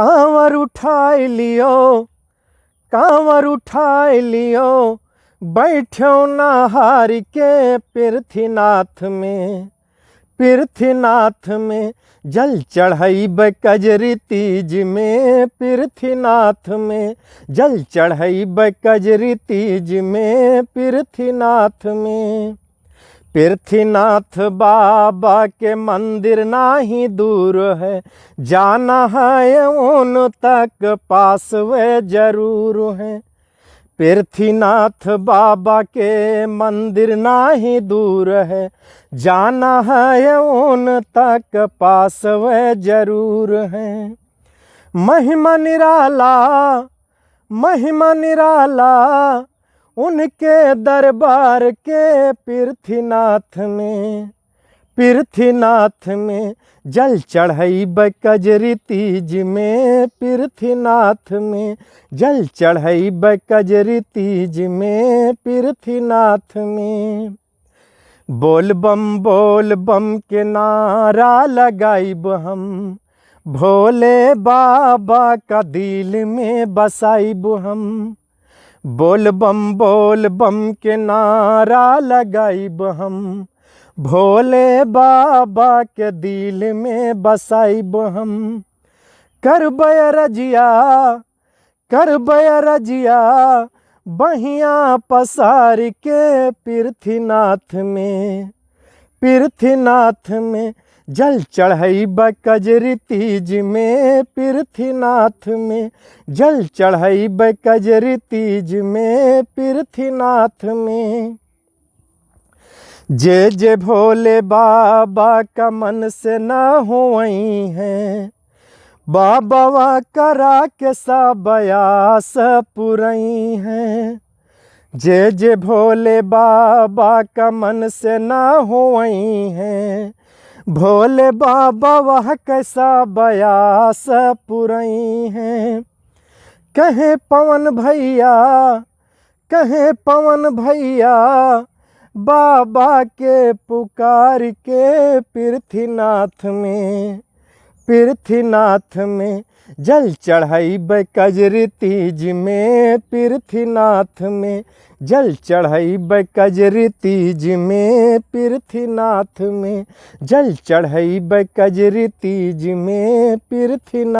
कांवर उठाए लियो, कांवर उठाए लियो, बैठो नहार के पृथ्वीनाथ में। पृथ्वीनाथ में जल चढ़ाइब कजरी तीज में। पृथ्वीनाथ में जल चढ़ाइब कजरी तीज में। पृथ्वीनाथ में पृथ्वीनाथ बाबा के मंदिर नाही दूर है, जाना है उन तक पास वे जरूर है। पृथ्वीनाथ बाबा के मंदिर नाही दूर है, जाना है उन तक पास वे जरूर है। महिमा निराला, महिमा निराला उनके दरबार के पृथ्वीनाथ में। पृथ्वीनाथ में जल चढ़ाइब कजरी तीज में। पृथ्वीनाथ में जल चढ़ाइब कजरी तीज में। पृथ्वीनाथ में बोल बम के नारा लगाइब हम, भोले बाबा का दिल में बसाइब हम। बोल बम के नारा लगाइब हम, भोले बाबा के दिल में बसाइब हम। करब रजिया, करब रजिया बहिया पसार के पृथ्वीनाथ में। पृथ्वीनाथ में जल चढ़ाइब कजरी तीज में। पृथ्वीनाथ में जल चढ़ाइब कजरी तीज में। पृथ्वीनाथ में जे भोले बाबा का मन से न होई है, बाबा करा के सब आस पुरई है। जे भोले बाबा का मन से न होई है, भोले बाबा वह कैसा बयास पुरई है। कहे पवन भैया, कहे पवन भैया बाबा के पुकार के पृथ्वीनाथ में। पृथ्वीनाथ में जल चढ़ाइब कजरी तीज में। पृथ्वीनाथ में जल चढ़ाइब कजरी तीज में। पृथ्वीनाथ में जल चढ़ाइब कजरी तीज में। पृथ्वीनाथ